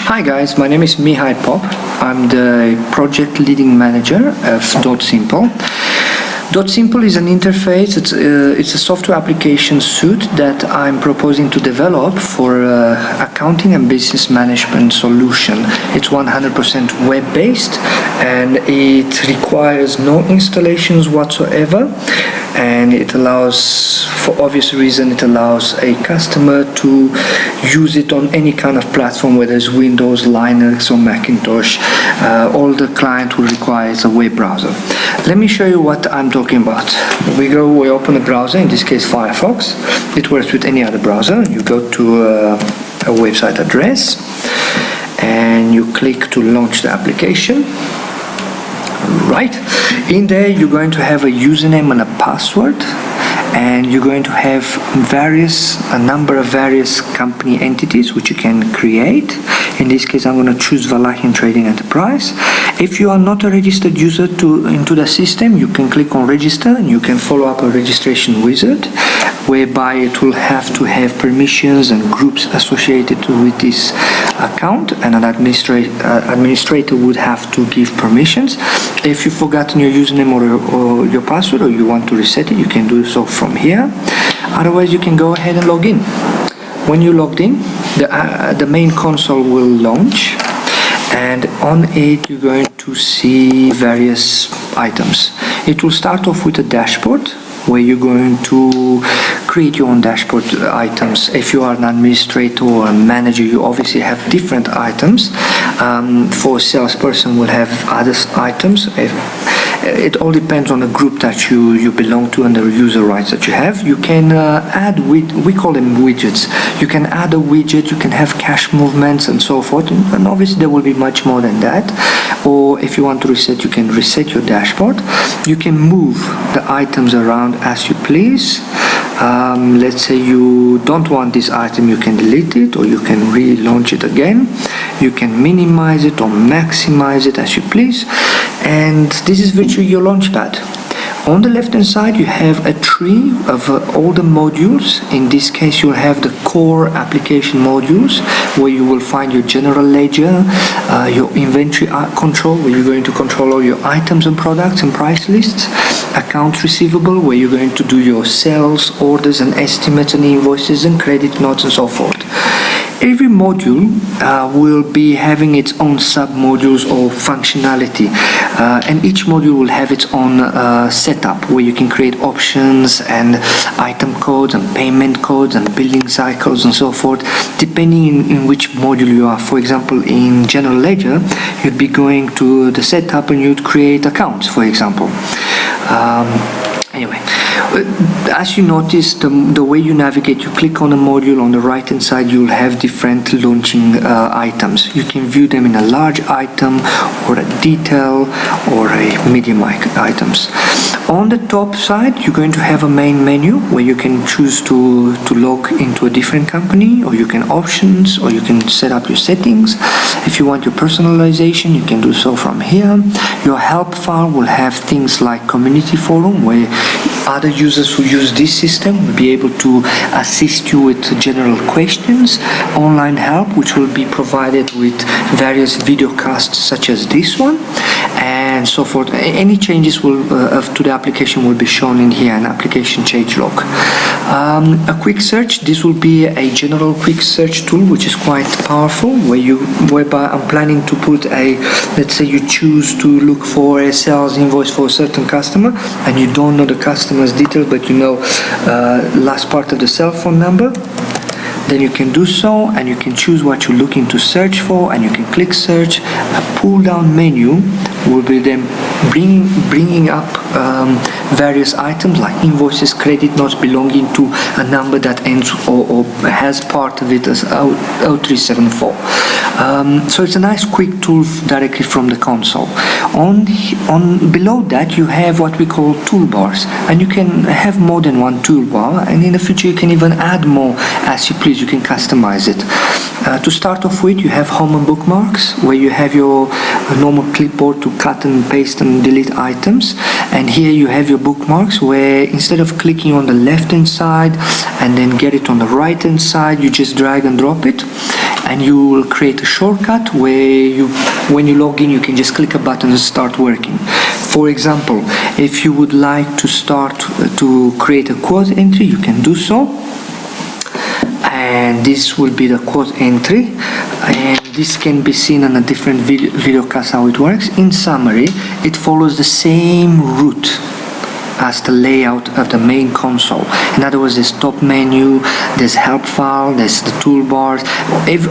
Hi guys, my name is Mihai Pop. I'm the project leading manager of .simple. .simple is an interface, it's a software application suite that I'm proposing to develop for accounting and business management solution. It's 100% web-based and it requires no installations whatsoever, and it allows, for obvious reason, it allows a customer to use it on any kind of platform, whether it's Windows, Linux or Macintosh. All the client will require is a web browser. Let me show you what I'm talking about. We open a browser, in this case Firefox. It works with any other browser. You go to a website address and you click to launch the application. Right, in there you're going to have a username and a password, and you're going to have a number of various company entities which you can create. In this case I'm going to choose Valachian Trading Enterprise. If you are not a registered user into the system, you can click on register and you can follow up a registration wizard, whereby it will have to have permissions and groups associated with this account, and an administrator would have to give permissions. If you've forgotten your username or your password, or you want to reset it, you can do so from here. Otherwise you can go ahead and log in. When you logged in, the main console will launch, and on it you're going to see various items. It will start off with a dashboard where you're going to create your own dashboard items. If you are an administrator or a manager, you obviously have different items. For a salesperson, will have other items. It all depends on the group that you belong to and the user rights that you have. You can add, we call them widgets. You can add a widget, you can have cash movements and so forth, and obviously there will be much more than that. Or if you want to reset, you can reset your dashboard. You can move the items around as you please. Let's say you don't want this item, you can delete it, or you can relaunch it again. You can minimize it or maximize it as you please. And this is virtually your launchpad. On the left hand side you have a tree of all the modules. In this case you'll have the core application modules, where you will find your general ledger, your inventory control, where you're going to control all your items and products and price lists, accounts receivable, where you're going to do your sales, orders and estimates and invoices and credit notes and so forth. Every module will be having its own sub-modules or functionality, and each module will have its own setup, where you can create options and item codes and payment codes and billing cycles and so forth, depending in which module you are. For example, in General Ledger, you'd be going to the setup and you'd create accounts, for example. Anyway, as you notice, the way you navigate, you click on a module, on the right hand side you'll have different launching items. You can view them in a large item or a detail or a medium items. On the top side you're going to have a main menu where you can choose to log into a different company, or you can options, or you can set up your settings. If you want your personalization, you can do so from here. Your help file will have things like community forum, where other users who use this system will be able to assist you with general questions, online help, which will be provided with various video casts such as this one, and so forth. Any changes to the application will be shown in here, an application change log. A quick search, this will be a general quick search tool which is quite powerful, whereby I'm planning to put let's say you choose to look for a sales invoice for a certain customer and you don't know the customer's details, but you know last part of the cell phone number. Then you can do so, and you can choose what you're looking to search for, and you can click search. A pull down menu will be then bringing up various items like invoices, credit notes belonging to a number that ends or has part of it as 0374. So it's a nice quick tool directly from the console. On below that you have what we call toolbars, and you can have more than one toolbar, and in the future you can even add more as you please. You can customize it. To start off with, you have home and bookmarks, where you have your normal clipboard to cut and paste and delete items. And here you have your bookmarks, where instead of clicking on the left hand side and then get it on the right hand side, you just drag and drop it, and you will create a shortcut where when you log in, you can just click a button and start working. For example, if you would like to start to create a quote entry, you can do so. And this will be the quote entry, and this can be seen on a different video cast how it works. In summary, it follows the same route as the layout of the main console. In other words, there's top menu, there's help file, there's the toolbars.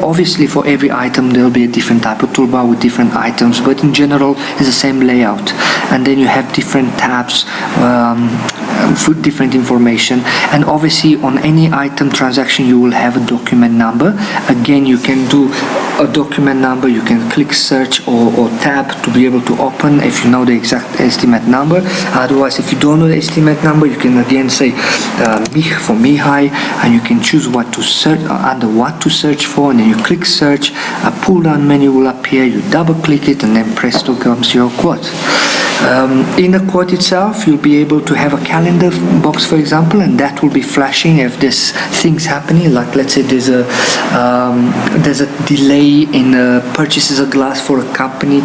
Obviously for every item there will be a different type of toolbar with different items, but in general it's the same layout. And then you have different tabs for different information, and obviously on any item transaction you will have a document number. Again, you can do a document number, you can click search or tab to be able to open if you know the exact estimate number. Otherwise, if you don't know the estimate number, you can again say Mich for Mihai, and you can choose what to search, under what to search for, and then you click search, a pull down menu will appear, you double click it, and then presto comes your quote. In the quote itself, you'll be able to have a calendar box, for example, and that will be flashing if there's things happening, like let's say there's a delay in purchases of glass for a company,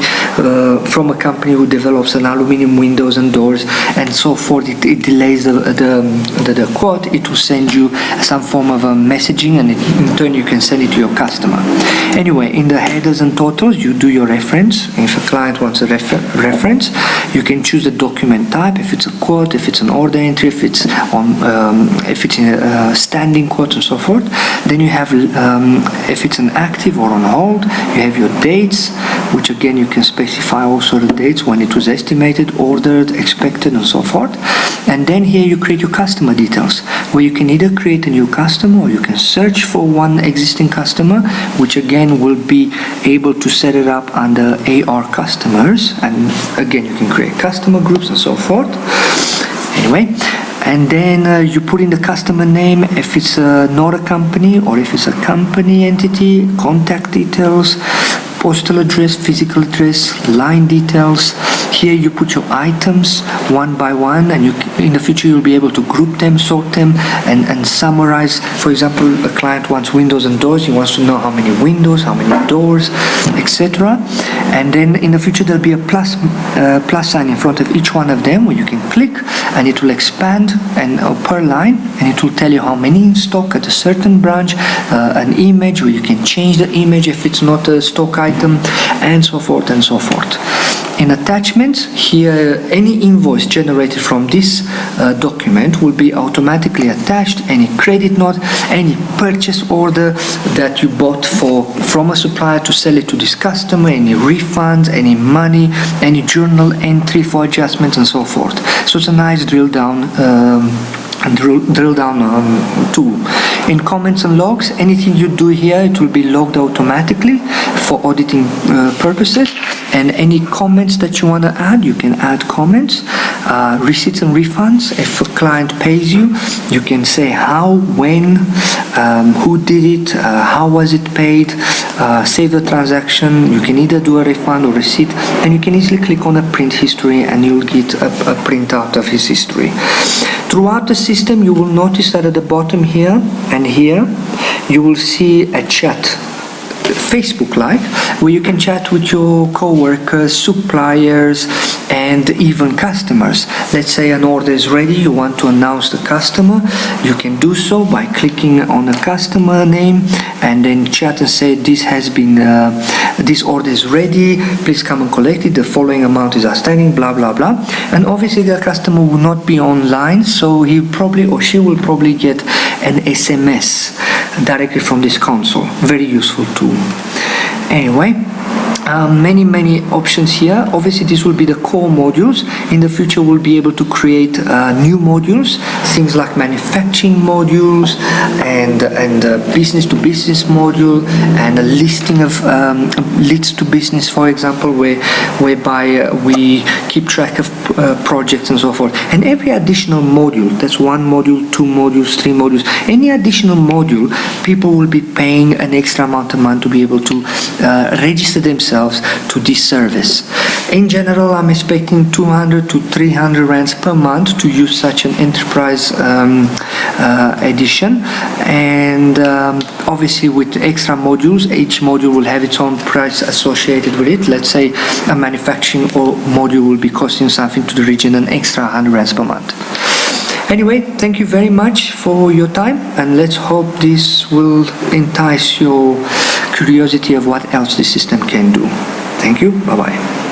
from a company who develops an aluminum windows and doors and so forth. It delays the quote. It will send you some form of a messaging, and in turn you can send it to your customer. Anyway, in the headers and totals, you do your reference. If a client wants a reference, you can choose the document type, if it's a quote, if it's an order entry, if it's in a standing quote, and so forth. Then you have if it's an active or on hold, you have your dates, which again you can specify also the dates when it was estimated, ordered, expected, and so forth. And then here you create your customer details, where you can either create a new customer or you can search for one existing customer, which again will be able to set it up under AR customers, and again you can create customer groups and so forth. Anyway, and then you put in the customer name, if it's not a company or if it's a company entity, contact details, postal address, physical address, line details. Here you put your items one by one, and in the future you'll be able to group them, sort them, and summarize. For example, a client wants windows and doors. He wants to know how many windows, how many doors, etc. And then in the future there'll be a plus sign in front of each one of them, where you can click and it will expand and per line, and it will tell you how many in stock at a certain branch, an image where you can change the image if it's not a stock item, and so forth and so forth. In attachments, here any invoice generated from this document will be automatically attached. Any credit note, any purchase order that you bought from a supplier to sell it to this customer, any refunds, any money, any journal entry for adjustments, and so forth. So it's a nice drill down tool. In comments and logs, anything you do here, it will be logged automatically for auditing purposes. And any comments that you want to add, you can add comments. Receipts and refunds, if a client pays you, you can say how, when, who did it, how was it paid, save the transaction. You can either do a refund or receipt, and you can easily click on a print history and you'll get a printout of his history. Throughout the system, you will notice that at the bottom here and here, you will see a chat, Facebook-like, where you can chat with your co-workers, suppliers, and even customers. Let's say an order is ready, you want to announce the customer, you can do so by clicking on a customer name and then chat and say this order is ready, please come and collect it, the following amount is outstanding, blah blah blah. And obviously the customer will not be online, so he probably or she will probably get an SMS directly from this console. Very useful tool. Anyway, many options here. Obviously this will be the core modules. In the future we'll be able to create new modules things like manufacturing modules and business to business module and a listing of leads to business, for example, whereby we keep track of projects and so forth. And every additional module, that's 1 module, 2 modules, 3 modules, any additional module, people will be paying an extra amount of money to be able to register themselves to this service. In general, I'm expecting 200 to 300 rands per month to use such an enterprise edition, and obviously with extra modules, each module will have its own price associated with it. Let's say a manufacturing module will be costing something to the region an extra 100 rands per month. Anyway, thank you very much for your time, and let's hope this will entice your curiosity of what else the system can do. Thank you. Bye-bye.